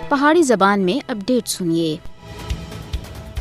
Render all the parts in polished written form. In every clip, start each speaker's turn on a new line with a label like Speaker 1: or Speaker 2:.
Speaker 1: پہاڑی زبان میں اپڈیٹ سنیے۔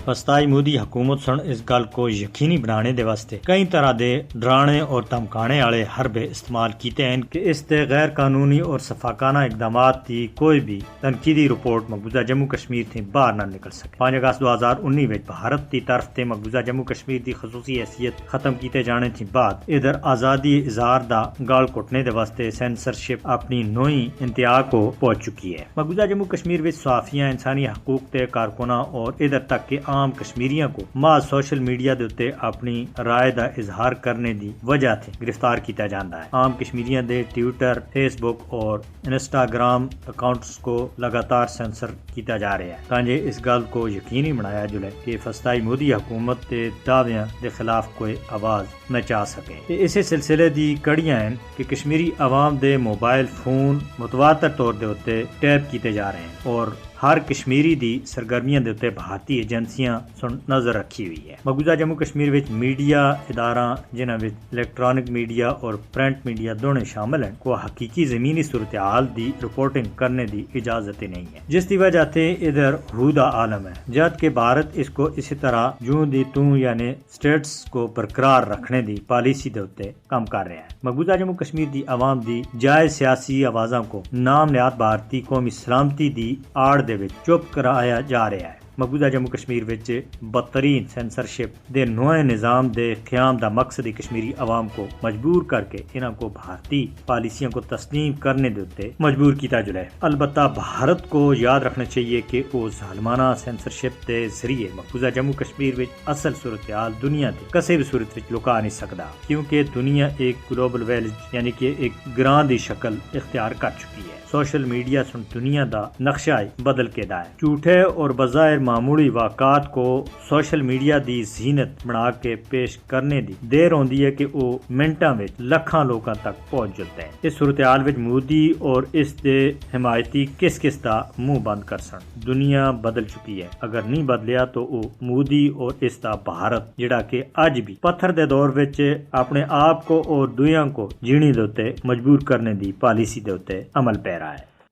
Speaker 2: وسطائی مودی حکومت سن اس گل کو یقینی بنانے دے واسطے کئی طرح دے ڈرانے اور دھمکانے والے حربے استعمال کیتے ہیں کہ اس تے غیر قانونی اور شفاقانہ اقدامات کی کوئی بھی تنقیدی رپورٹ مقبوضہ جموں کشمیر تھی باہر نہ نکل سکے۔ 5 اگست 2019 وچ بھارت کی طرف تے مقبوضہ جموں کشمیر دی خصوصی حیثیت ختم کیتے جانے تھی بعد ادھر آزادی اظہار دا گال کٹنے دے واسطے سینسرشپ اپنی نوئی انتہا کو پہنچ چکی ہے۔ مقبوضہ جموں کشمیر وچ صحافیاں، انسانی حقوق تے کارکناں اور ادھر تک کہ عام کشمیریاں کو محض سوشل میڈیا دے اتے اپنی رائے دا اظہار کرنے دی وجہ تھی گرفتار کیتا جاندا ہے۔ عام کشمیریاں دے ٹویٹر، فیس بک اور انسٹاگرام اکاؤنٹس کو لگاتار سینسر کیتا جا رہا ہے تاکہ اس گل کو یقینی بنایا جائے کہ وسطائی مودی حکومت دے دعویاں دے خلاف کوئی آواز نہ چا سکے۔ اسی سلسلے دی کڑیاں ہیں کہ کشمیری عوام دے موبائل فون متواتر طور دے اتے ٹیپ کیتے جا رہے ہیں اور ہر کشمیری دی سرگرمیاں دے اتے بھارتی ایجنسیاں سن نظر رکھی ہوئی ہے۔ مقبوضہ جموں کشمیر وچ میڈیا اداراں جنہاں وچ الیکٹرانک میڈیا اور پرنٹ میڈیا دونوں شامل ہیں کو حقیقی زمینی صورتحال دی رپورٹنگ کرنے دی اجازت نہیں ہے، جس دی وجہ تے ادھر ہودہ عالم ہے جد کہ بھارت اس کو اسی طرح جوں دی توں یعنی سٹیٹس کو برقرار رکھنے دی پالیسی دے اتے کام کر رہا ہے۔ مقبوضہ جموں کشمیر دی عوام دی جائز سیاسی آوازاں کو نام نہاد بھارتی قومی سلامتی دی آڑ دے وچ چپ کرایا جا رہا ہے۔ مقبوضہ جموں کشمیر وچ بدترین سینسرشپ دے نوئے نظام دے قیام دا مقصد کشمیری عوام کو مجبور کر کے انہاں کو بھارتی پالیسیوں کو تسلیم کرنے دے اتے مجبور کیتا جائے۔ البتہ بھارت کو یاد رکھنا چاہیے کہ وہ ظالمانہ سینسرشپ دے ذریعے مقبوضہ جموں کشمیر وچ اصل صورتحال دنیا دے کسی بھی صورت وچ لکا نہیں سکدا، کیونکہ دنیا ایک گلوبل ویلج یعنی کہ ایک گراں دی شکل اختیار کر چکی ہے۔ سوشل میڈیا سن دنیا دا نقشہ بدل کے دا ہے۔ جھوٹے اور بظاہر معمولی واقعات کو سوشل میڈیا دی زینت بنا کے پیش کرنے دی دیر ہوندی ہے کہ وہ منٹاں وچ لکھاں لوکاں تک پہنچ جاتے ہیں۔ اس صورتحال وچ مودی اور اس دے حمایتی کس دا منہ بند کر سن۔ دنیا بدل چکی ہے، اگر نہیں بدلیا تو وہ مودی اور اس دا بھارت جڑا کہ اج بھی پتھر دے دور وچ اپنے آپ کو اور دویاں کو جینے دے اتے مجبور کرنے دی پالیسی دے اتے عمل پہ رہا ہے۔